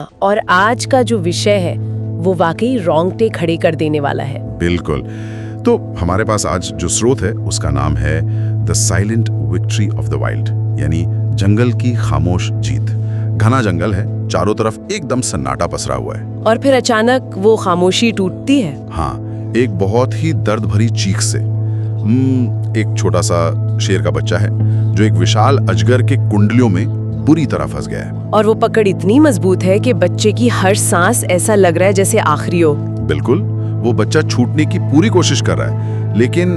और आज का जो विषय है वो वाकई रोंगटे खड़े कर देने वाला है। बिल्कुल। तो हमारे पास आज जो स्रोत है उसका नाम है the silent victory of the wild, यानी जंगल की खामोश जीत। घना जंगल है, चारों तरफ एकदम सन्नाटा पसरा हुआ है। और फिर अचानक वो खामोशी टूटती है। हाँ, एक बहुत ही दर्द भरी चीख से। एक छोटा सा शेर का बच्चा है जो एक विशाल अजगर के कुंडलियों में बुरी तरह फंस गया है। और वो पकड़ इतनी मजबूत है कि बच्चे की हर सांस ऐसा लग रहा है जैसे आखिरी हो। बिल्कुल, वो बच्चा छूटने की पूरी कोशिश कर रहा है, लेकिन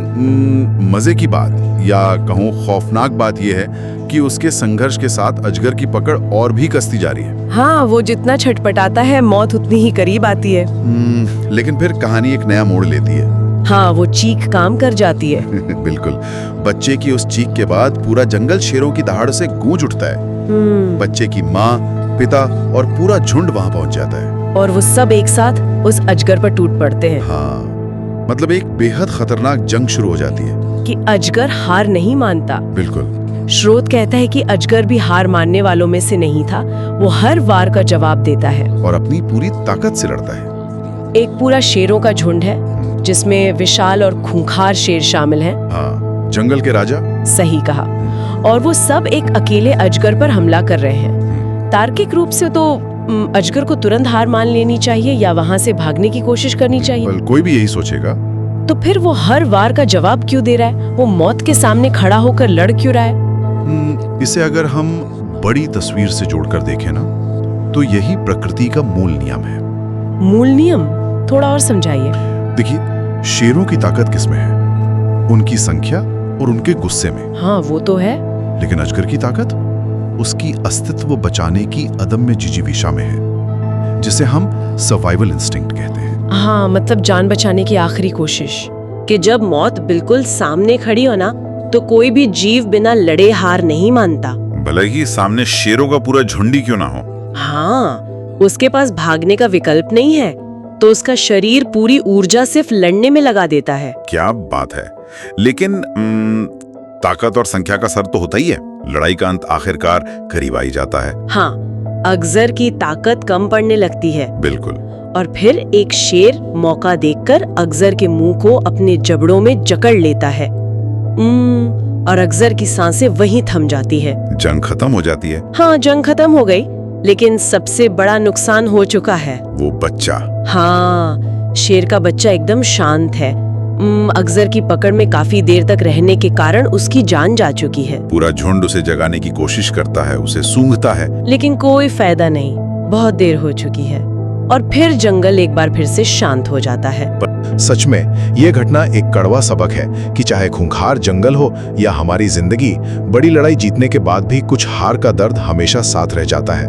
मजे की बात या कहूँ खौफनाक बात यह है कि उसके संघर्ष के साथ अजगर की पकड़ और भी कसती जा रही है। हाँ, वो जितना छटपटाता है मौत उतनी ही करीब आती है। लेकिन फिर कहानी एक नया मोड़ लेती है। हाँ, वो चीख काम कर जाती है। बिल्कुल, बच्चे की उस चीख के बाद पूरा जंगल शेरों की दहाड़ से गूंज उठता है। बच्चे की माँ, पिता और पूरा झुंड वहां पहुंच जाता है। और वो सब एक साथ उस अजगर पर टूट पड़ते हैं। हाँ, मतलब एक बेहद खतरनाक जंग शुरू हो जाती है कि अजगर हार नहीं मानता। बिल्कुल। स्रोत कहता है कि अजगर भी हार मानने वालों में से नहीं था। वो हर वार का जवाब देता है और अपनी पूरी ताकत से लड़ता है। एक पूरा शेरों का झुंड है जिसमें विशाल और खूंखार शेर शामिल हैं। हाँ, जंगल के राजा। सही कहा। और वो सब एक अकेले अजगर पर हमला कर रहे हैं। तार्किक रूप से तो अजगर को तुरंत हार मान लेनी चाहिए या वहां से भागने की कोशिश करनी चाहिए। कोई भी यही सोचेगा। तो फिर वो हर वार का जवाब क्यों दे रहा है? वो मौत के सामने खड़ा होकर लड़ क्यों रहा है? इसे अगर हम बड़ी तस्वीर से जोड़कर देखें ना, तो यही प्रकृति का मूल नियम है। मूल नियम? थोड़ा और समझाइए। देखिए, शेरों की ताकत किसमें है? उनकी संख्या और उनके गुस्से में। हाँ, वो तो है। लेकिन अजगर की ताकत उसकी अस्तित्व बचाने की अदम्य जिजीविशा में है, जिसे हम सर्वाइवल इंस्टिंक्ट कहते हैं। हाँ, मतलब जान बचाने की आखिरी कोशिश। कि जब मौत बिल्कुल सामने खड़ी हो ना, तो कोई भी जीव बिना लड़े हार नहीं मानता। भले ही सामने शेरों का पूरा झुंड ही क्यों ना हो। हाँ, उसके पास भागने का विकल्प नहीं है, तो उसका शरीर पूरी ऊर्जा सिर्फ लड़ने में लगा देता है। क्या बात है। लेकिन ताकत और संख्या का सर तो होता ही है। लड़ाई का अंत आखिरकार करीब आई जाता है। हाँ, अजगर की ताकत कम पड़ने लगती है। बिल्कुल। और फिर एक शेर मौका देखकर अजगर के मुंह को अपने जबड़ों में जकड़ लेता है। और अजगर की सांसें वहीं थम जाती है। जंग खत्म हो जाती है। हाँ, जंग खत्म हो गई, लेकिन सबसे बड़ा नुकसान हो चुका है। वो बच्चा। हाँ, शेर का बच्चा एकदम शांत है। अजगर की पकड़ में काफी देर तक रहने के कारण उसकी जान जा चुकी है। पूरा झुंड उसे जगाने की कोशिश करता है, उसे सूंघता है, लेकिन कोई फायदा नहीं। बहुत देर हो चुकी है। और फिर जंगल एक बार फिर से शांत हो जाता है। सच में ये घटना एक कड़वा सबक है कि चाहे खूंखार जंगल हो या हमारी जिंदगी, बड़ी लड़ाई जीतने के बाद भी कुछ हार का दर्द हमेशा साथ रह जाता है।